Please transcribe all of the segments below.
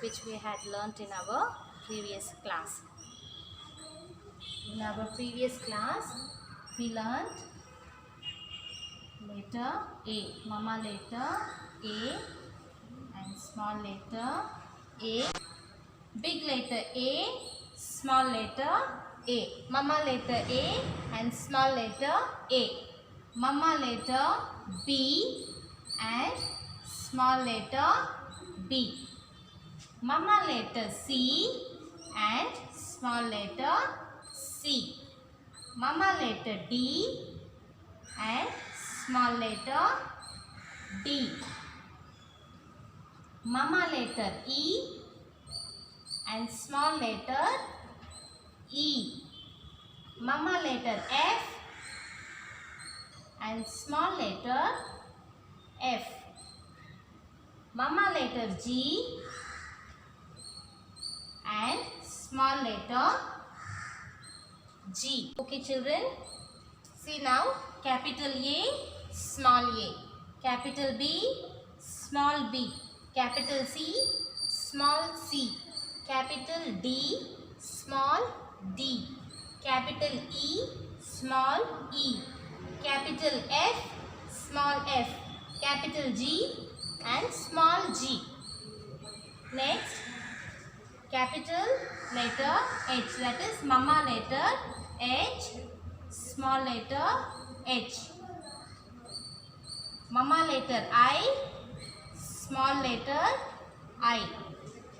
which we had learnt in our previous class. In our previous class, we learnt letter A, mama letter A and small letter A, big letter A, small letter A, mama letter A and small letter A, mama letter B and small letter B, mama letter C and small letter C, mama letter D and small letter D, mama letter E and small letter E, mama letter F and small letter F, mama letter G and small letter G. Okay children, see now, capital A, small a, capital B, small b, capital C, small c, capital D, small d, capital E, small e, capital F, small f, capital G and small g. Next, capital letter H, that is mama letter H, small letter h, mama letter I, small letter I,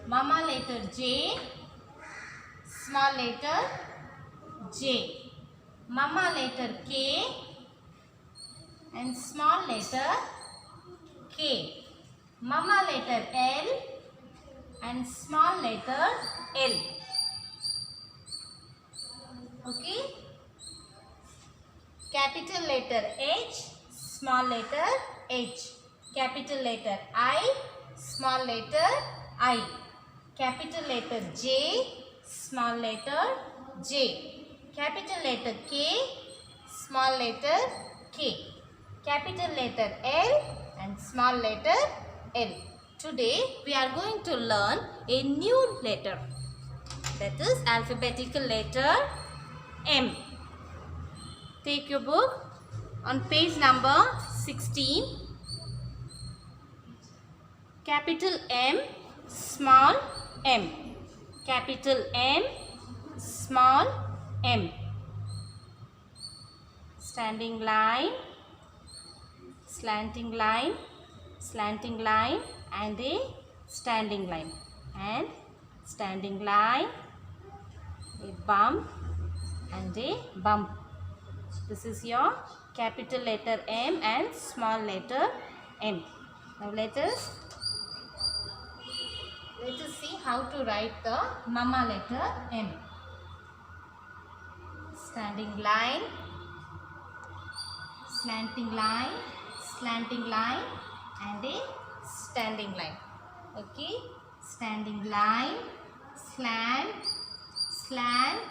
mama letter J, small letter j, mama letter K and small letter k, mama letter L and small letter L. Okay, capital letter H, small letter h, capital letter I, small letter I, capital letter J, small letter j, capital letter K, small letter k, capital letter L and small letter L. Today we are going to learn a new letter, that is alphabetical letter M. Take your book on page number 16. Capital M, small m, capital M, small m, standing line, slanting line, slanting line and a standing line, and standing line, a bump and a bump. This is your capital letter M and small letter m. Now let us see how to write the mama letter M. Standing line, slanting line, slanting line and a standing line. Okay, standing line, slant, slant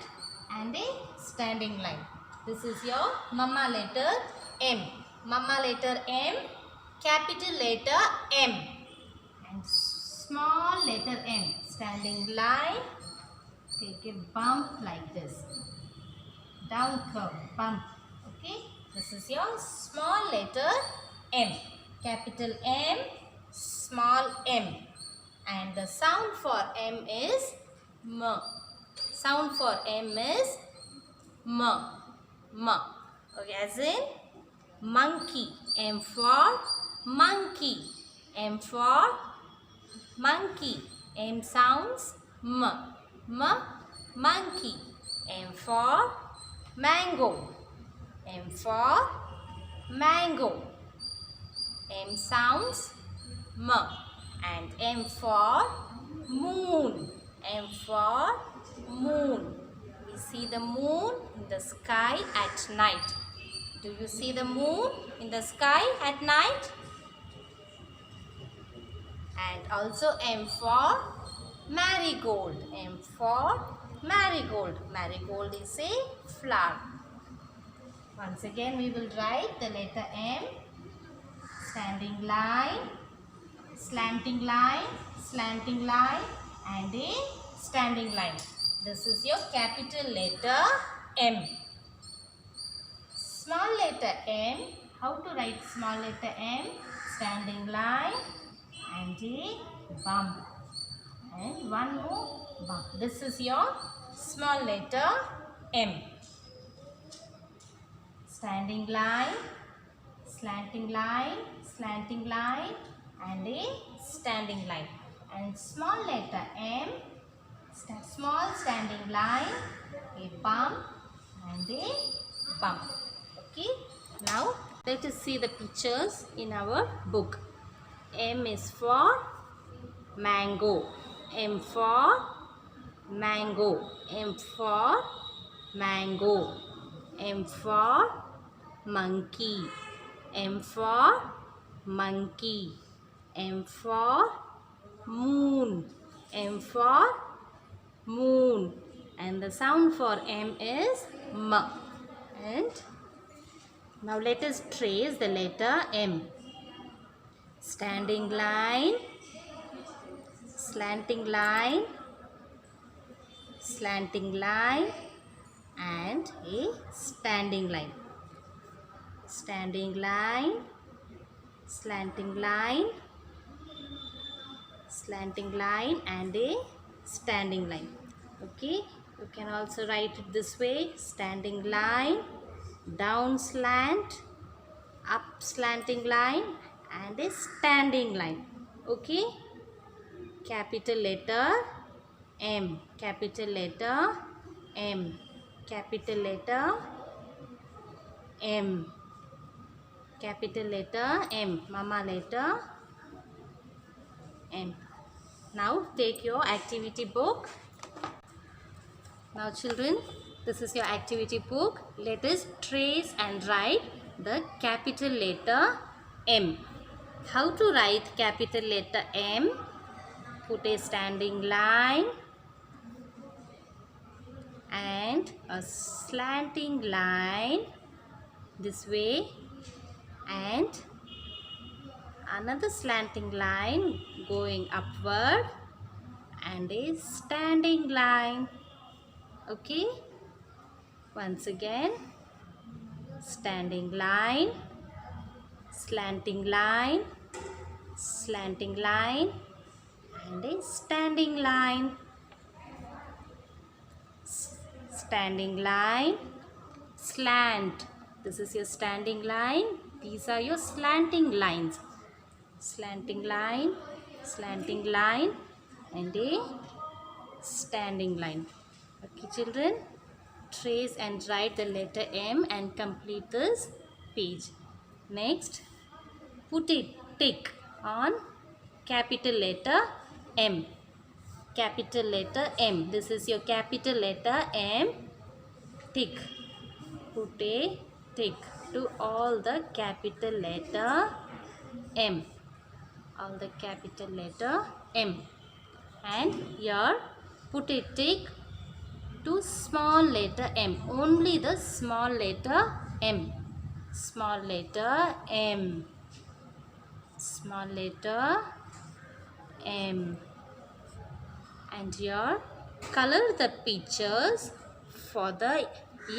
and a standing line. This is your mama letter M. Mama letter M, capital letter M and small letter m. Standing line, take a bump like this, down curve, bump. Okay, this is your small letter M. Capital M, small m, and the sound for M is M. Sound for M is M. M. Okay, as in monkey. M for monkey. M for monkey. M sounds M. M, monkey. M for mango. M for mango. M sounds M. And M for moon. M for moon. We see the moon in the sky at night. Do you see the moon in the sky at night? And also M for marigold. M for marigold. Marigold is a flower. Once again we will write the letter M. Standing line, slanting line, slanting line and a standing line. This is your capital letter M. Small letter M. How to write small letter M? Standing line and a bump. And one more bump. This is your small letter M. Standing line, slanting line, and a standing line. And small letter M, small standing line, a bump and a bump. Okay. Now let us see the pictures in our book. M is for mango. M for mango. M for mango. M for monkey. M for monkey. M for moon. M for moon. And the sound for M is M. And now let us trace the letter M. Standing line, slanting line, and a standing line. Standing line, slanting line, and a standing line. Okay, you can also write it this way: standing line, down slant, up slanting line, and a standing line. Okay, capital letter M, capital letter M, capital letter M, capital letter M, mama letter M. Now take your activity book. Now children, this is your activity book. Let us trace and write the capital letter M. How to write capital letter M? Put a standing line and a slanting line this way, and another slanting line going upward, and a standing line. Okay, once again, standing line, slanting line, and a standing line. Standing line, slant. This is your standing line. These are your slanting lines. Slanting line, and a standing line. Okay children, trace and write the letter M and complete this page. Next, put a tick on capital letter M. Capital letter M. This is your capital letter M. Tick. Put a tick to all the capital letter M. All the capital letter M. And here put a tick to small letter M. Only the small letter M. Small letter M. Small letter M. And here color the pictures for the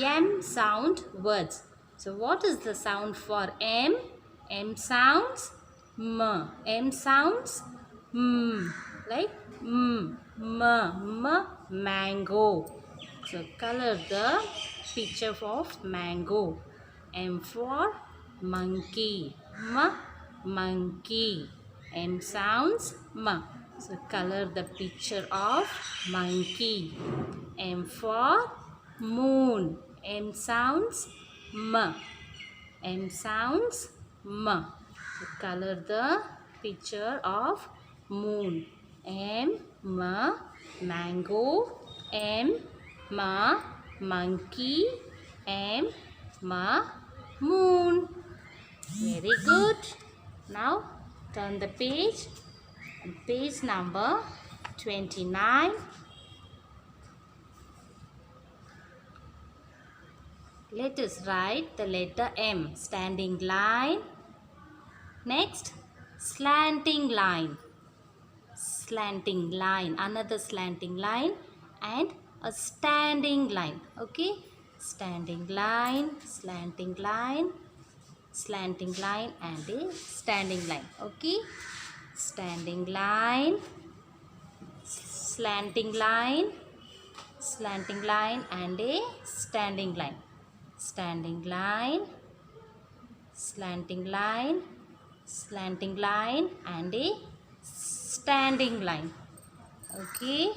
M sound words. So what is the sound for M? M sounds M. M sounds M. Like M, mango. So color the picture of mango. M for monkey. Monkey. M sounds M. So color the picture of monkey. M for moon. M sounds M. M sounds M. So color the picture of moon. M, mango. M, monkey. M, moon. Very good. Now turn the page. Page number 29. Let us write the letter M. Standing line. Next, slanting line. slanting line, another slanting line, and a standing line. Okay, standing line, slanting line, slanting line, and a standing line. Okay, standing line, slanting line, slanting line, and a standing line. Standing line, slanting line, slanting line, and a standing line. Okay,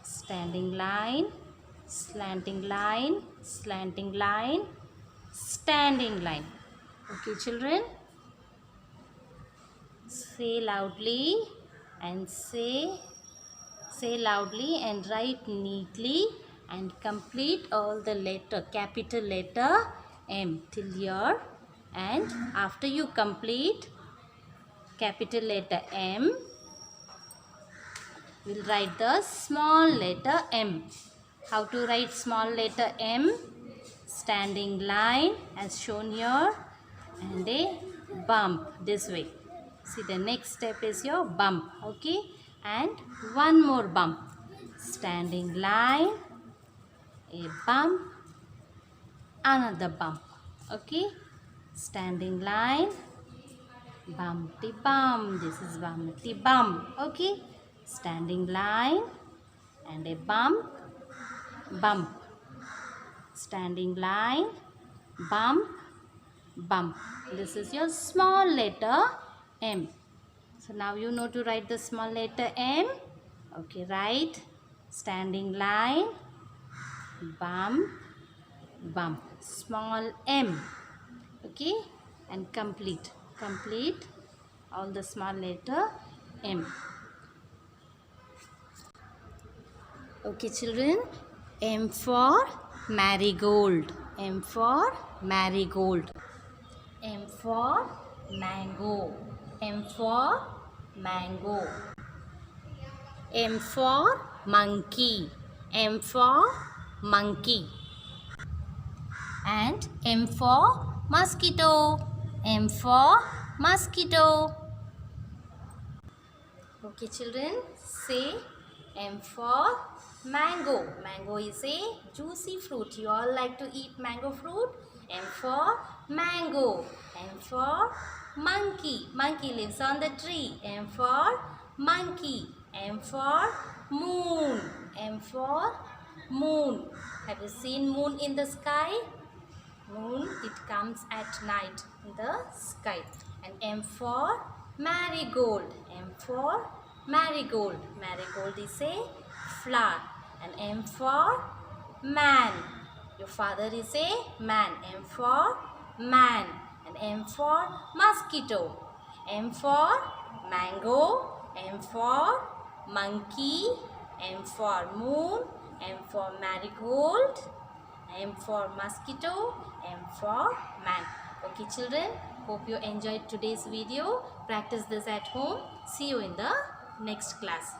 standing line, slanting line, slanting line, standing line. Okay, children, say loudly and say loudly and write neatly and complete all the letter, capital letter M till here. And after you complete capital letter M, we'll write the small letter M. How to write small letter M? Standing line as shown here, and a bump this way. See, the next step is your bump. Okay, and one more bump. Standing line, a bump, another bump. Okay, standing line, bumpty bump. This is bumpty bump. Okay, standing line and a bump, bump. Standing line, bump, bump. This is your small letter M. So now you know to write the small letter M. Okay, write standing line, bump, bump, small M. Okay, and complete all the small letter M. Okay, children, M for marigold, M for marigold, M for mango, M for mango, M for monkey, M for monkey, and M for mosquito, M for mosquito. Okay, children, say M for mango. Mango is a juicy fruit. You all like to eat mango fruit. M for mango. M for monkey. Monkey lives on the tree. M for monkey. M for moon. M for moon. Have you seen moon in the sky? Moon, it comes at night in the sky. And M for marigold. M for marigold. Marigold is a flower. And M for man. Your father is a man. M for man. And M for mosquito. M for mango. M for monkey. M for moon. M for marigold. M for mosquito. M for man. Okay, children, hope you enjoyed today's video. Practice this at home. See you in the next class.